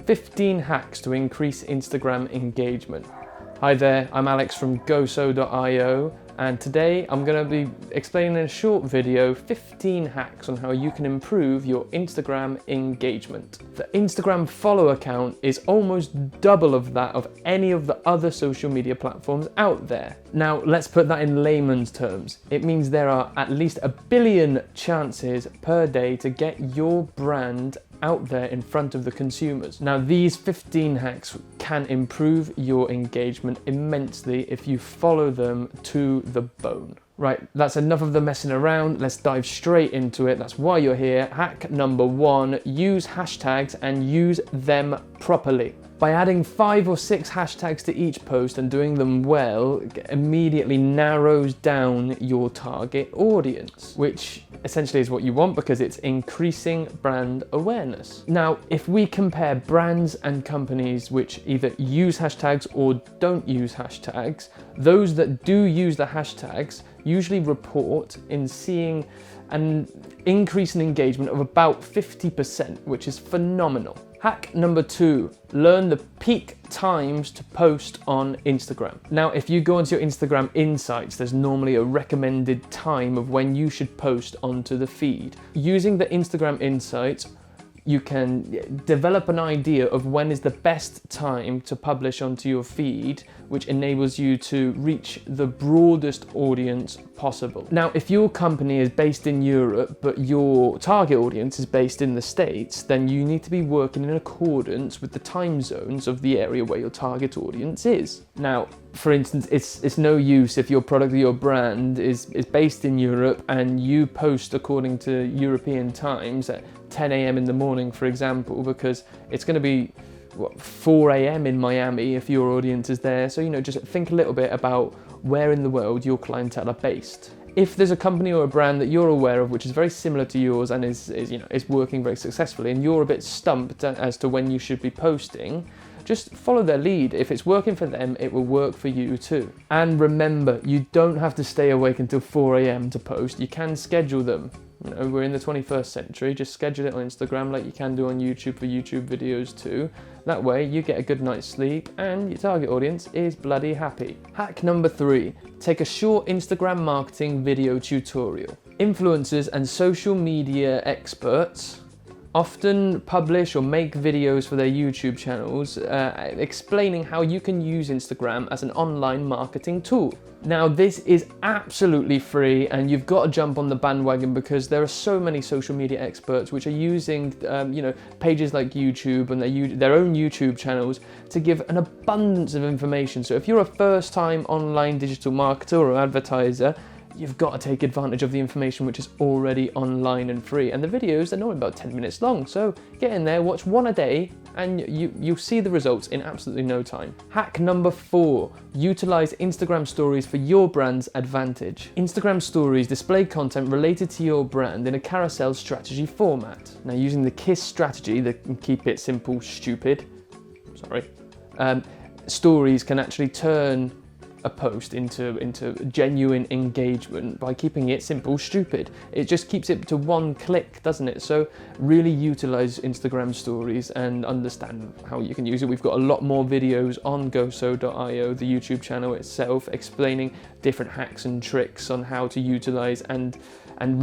15 hacks to increase Instagram engagement. Hi there, I'm Alex from GoSo.io, and today I'm going to be explaining in a short video 15 hacks on how you can improve your Instagram engagement. The Instagram follower count is almost double of that of any of the other social media platforms out there. Now let's put that in layman's terms. It means there are at least 1 billion chances per day to get your brand out there in front of the consumers. Now these 15 hacks can improve your engagement immensely if you follow them to the bone. Right, that's enough of the messing around. Let's dive straight into it. That's why you're here. Hack number 1, use hashtags and use them properly. By adding 5 or 6 hashtags to each post and doing them well, it immediately narrows down your target audience, which essentially is what you want because it's increasing brand awareness. Now, if we compare brands and companies which either use hashtags or don't use hashtags, those that do use the hashtags usually report in seeing an increase in engagement of about 50%, which is phenomenal. Hack number 2, learn the peak times to post on Instagram. Now, if you go into your Instagram insights, there's normally a recommended time of when you should post onto the feed. Using the Instagram insights, you can develop an idea of when is the best time to publish onto your feed, which enables you to reach the broadest audience possible. Now, if your company is based in Europe, but your target audience is based in the States, then you need to be working in accordance with the time zones of the area where your target audience is. Now, for instance, it's no use if your product or your brand is based in Europe and you post according to European times at 10 a.m. in the morning, for example, because it's going to be 4 a.m. in Miami if your audience is there. So, just think a little bit about where in the world your clientele are based. If there's a company or a brand that you're aware of which is very similar to yours and is working very successfully, and you're a bit stumped as to when you should be posting, just follow their lead. If it's working for them, it will work for you too. And remember, you don't have to stay awake until 4 a.m. to post. You can schedule them. We're in the 21st century. Just schedule it on Instagram like you can do on YouTube for YouTube videos too. That way you get a good night's sleep and your target audience is bloody happy. Hack number 3, take a short Instagram marketing video tutorial. Influencers and social media experts often publish or make videos for their YouTube channels explaining how you can use Instagram as an online marketing tool. Now, this is absolutely free and you've got to jump on the bandwagon because there are so many social media experts which are using pages like YouTube and their own YouTube channels to give an abundance of information. So if you're a first-time online digital marketer or advertiser, you've got to take advantage of the information which is already online and free. And the videos, they're normally about 10 minutes long. So get in there, watch one a day, and you'll see the results in absolutely no time. Hack number 4, utilize Instagram stories for your brand's advantage. Instagram stories display content related to your brand in a carousel strategy format. Now, using the KISS strategy, the keep it simple, stupid, stories can actually turn a post into genuine engagement by keeping it simple, stupid. It just keeps it to one click, doesn't it? So really utilize Instagram stories and understand how you can use it. We've got a lot more videos on GoSo.io, the YouTube channel itself, explaining different hacks and tricks on how to utilize and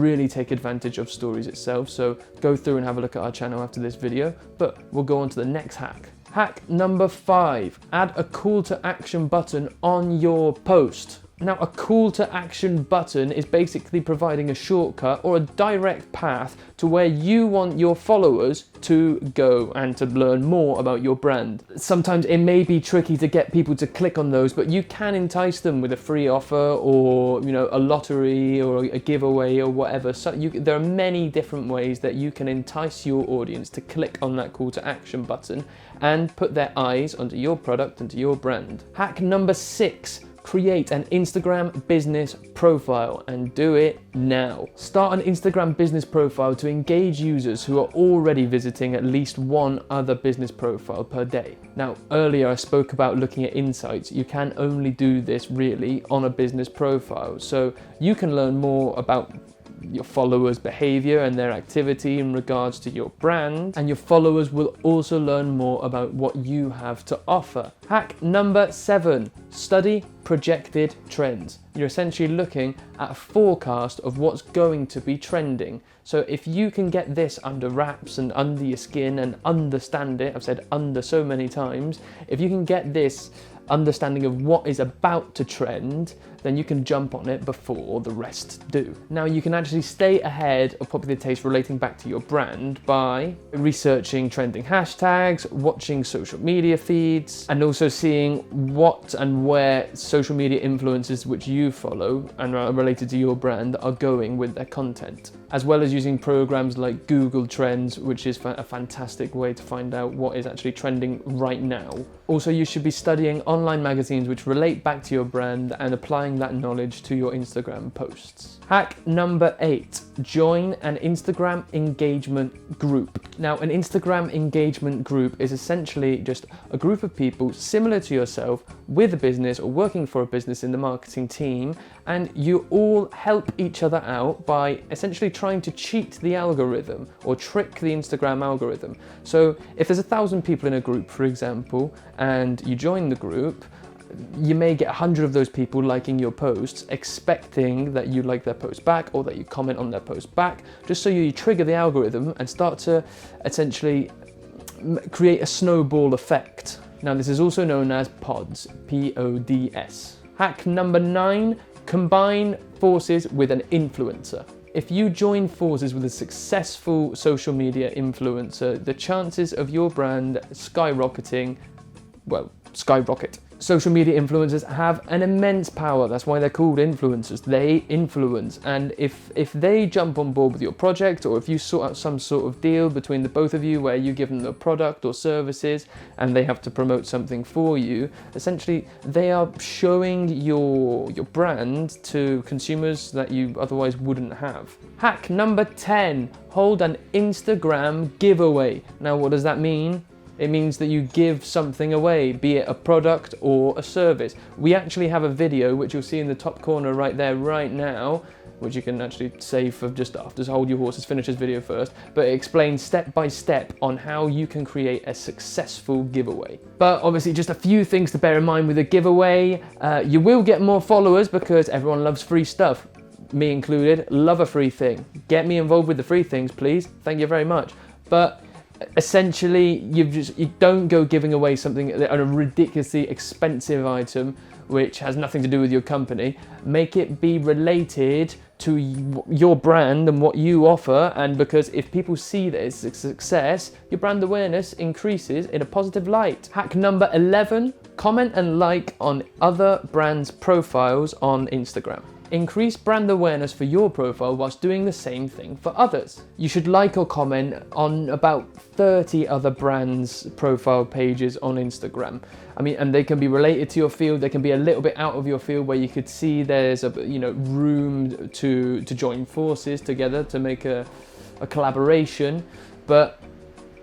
really take advantage of stories itself. So go through and have a look at our channel after this video, but we'll go on to the next hack. Hack number 5, add a call to action button on your post. Now, a call to action button is basically providing a shortcut or a direct path to where you want your followers to go and to learn more about your brand. Sometimes it may be tricky to get people to click on those, but you can entice them with a free offer or a lottery or a giveaway or whatever. So there are many different ways that you can entice your audience to click on that call to action button and put their eyes onto your product and to your brand. Hack number 6, create an Instagram business profile, and do it now. Start an Instagram business profile to engage users who are already visiting at least one other business profile per day. Now, earlier I spoke about looking at insights. You can only do this really on a business profile. So you can learn more about your followers' behavior and their activity in regards to your brand, and your followers will also learn more about what you have to offer. Hack number 7, study projected trends. You're essentially looking at a forecast of what's going to be trending. So if you can get this under wraps and under your skin and understand it, I've said under so many times, if you can get this understanding of what is about to trend, then you can jump on it before the rest do. Now you can actually stay ahead of popular taste relating back to your brand by researching trending hashtags, watching social media feeds, and also seeing what and where social media influencers which you follow and are related to your brand are going with their content, as well as using programs like Google Trends, which is a fantastic way to find out what is actually trending right now. Also, you should be studying online magazines which relate back to your brand and applying that knowledge to your Instagram posts. Hack number 8, join an Instagram engagement group. Now, an Instagram engagement group is essentially just a group of people similar to yourself with a business or working for a business in the marketing team, and you all help each other out by essentially trying to cheat the algorithm or trick the Instagram algorithm. So if there's 1,000 people in a group, for example, and you join the group, you may get 100 of those people liking your posts, expecting that you like their post back or that you comment on their post back, just so you trigger the algorithm and start to essentially create a snowball effect. Now, this is also known as pods, P-O-D-S. Hack number 9, combine forces with an influencer. If you join forces with a successful social media influencer, the chances of your brand skyrocketing, well, skyrocket. Social media influencers have an immense power. That's why they're called influencers. They influence, and if they jump on board with your project, or if you sort out some sort of deal between the both of you where you give them the product or services and they have to promote something for you, essentially they are showing your brand to consumers that you otherwise wouldn't have. Hack number 10, hold an Instagram giveaway. Now, what does that mean? It means that you give something away, be it a product or a service. We actually have a video, which you'll see in the top corner right there, right now, which you can actually save for just after. So hold your horses, finish this video first. But it explains step by step on how you can create a successful giveaway. But obviously, just a few things to bear in mind with a giveaway. You will get more followers because everyone loves free stuff. Me included, love a free thing. Get me involved with the free things, please. Thank you very much. But essentially, you don't go giving away something, a ridiculously expensive item which has nothing to do with your company. Make it be related to your brand and what you offer, and because if people see that it's a success, your brand awareness increases in a positive light. Hack number 11, comment and like on other brands' profiles on Instagram. Increase brand awareness for your profile whilst doing the same thing for others. You should like or comment on about 30 other brands' profile pages on Instagram. I mean, and they can be related to your field. They can be a little bit out of your field where you could see there's a room to join forces together to make a collaboration. But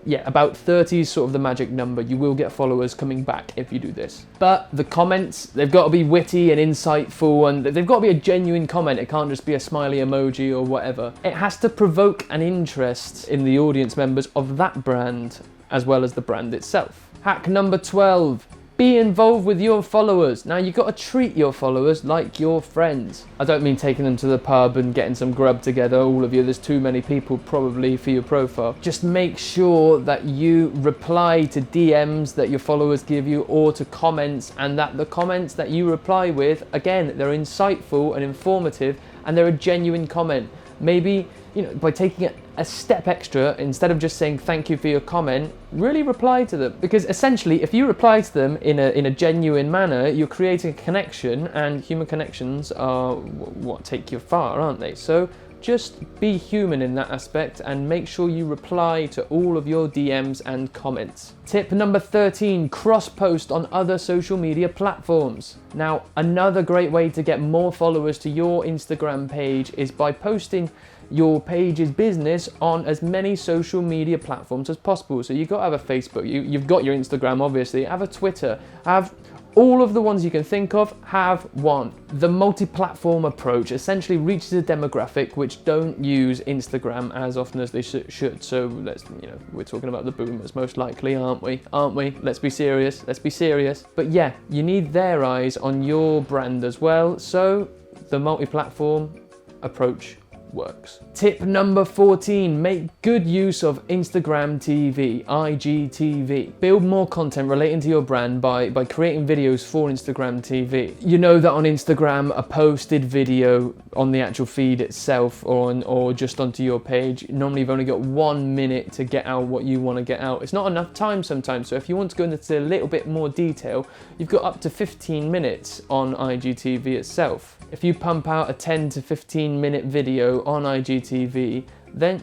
yeah, about 30 is sort of the magic number. You will get followers coming back if you do this. But the comments, they've got to be witty and insightful, and they've got to be a genuine comment. It can't just be a smiley emoji or whatever. It has to provoke an interest in the audience members of that brand as well as the brand itself. Hack number 12. Be involved with your followers. Now, you've got to treat your followers like your friends. I don't mean taking them to the pub and getting some grub together, all of you. There's too many people probably for your profile. Just make sure that you reply to DMs that your followers give you or to comments, and that the comments that you reply with, again, they're insightful and informative and they're a genuine comment. Maybe, by taking it a step extra, instead of just saying thank you for your comment, really reply to them. Because essentially, if you reply to them in a genuine manner, you're creating a connection, and human connections are what take you far, aren't they? So just be human in that aspect and make sure you reply to all of your DMs and comments. Tip number 13, cross-post on other social media platforms. Now, another great way to get more followers to your Instagram page is by posting your page's business on as many social media platforms as possible. So you've got to have a Facebook, you've got your Instagram, obviously, have a Twitter, have All of the ones you can think of have one. The multi-platform approach essentially reaches a demographic which don't use Instagram as often as they should. So we're talking about the boomers most likely, aren't we? Let's be serious. But yeah, you need their eyes on your brand as well. So the multi-platform approach works. Tip number 14, make good use of Instagram TV, IGTV. Build more content relating to your brand by creating videos for Instagram TV. You know that on Instagram, a posted video on the actual feed itself or just onto your page, normally you've only got 1 minute to get out what you want to get out. It's not enough time sometimes, so if you want to go into a little bit more detail, you've got up to 15 minutes on IGTV itself. If you pump out a 10 to 15 minute video on IGTV, then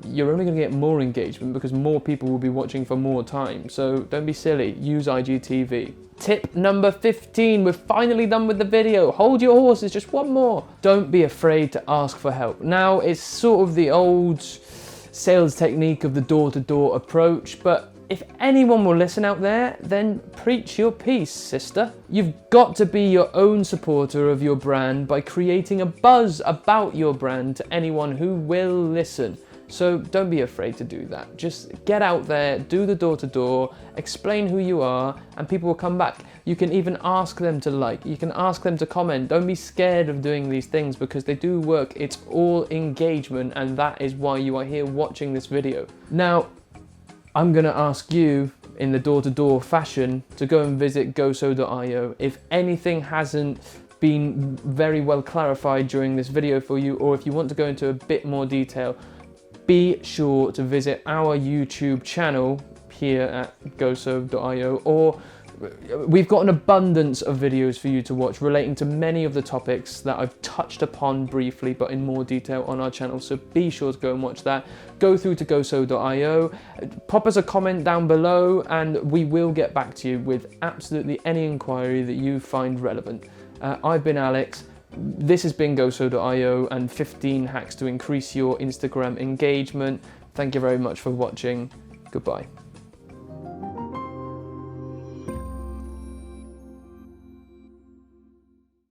you're only going to get more engagement because more people will be watching for more time. So don't be silly, use IGTV. Tip number 15, we're finally done with the video. Hold your horses, just one more. Don't be afraid to ask for help. Now, it's sort of the old sales technique of the door-to-door approach, but if anyone will listen out there, then preach your piece, sister. You've got to be your own supporter of your brand by creating a buzz about your brand to anyone who will listen. So don't be afraid to do that. Just get out there, do the door-to-door, explain who you are, and people will come back. You can even ask them to like, you can ask them to comment. Don't be scared of doing these things because they do work. It's all engagement, and that is why you are here watching this video. Now, I'm gonna ask you in the door-to-door fashion to go and visit goso.io. If anything hasn't been very well clarified during this video for you, or if you want to go into a bit more detail, be sure to visit our YouTube channel here at goso.io, or we've got an abundance of videos for you to watch relating to many of the topics that I've touched upon briefly but in more detail on our channel, so be sure to go and watch that. Go through to goso.io, pop us a comment down below, and we will get back to you with absolutely any inquiry that you find relevant. I've been Alex, this has been goso.io and 15 hacks to increase your Instagram engagement. Thank you very much for watching. Goodbye.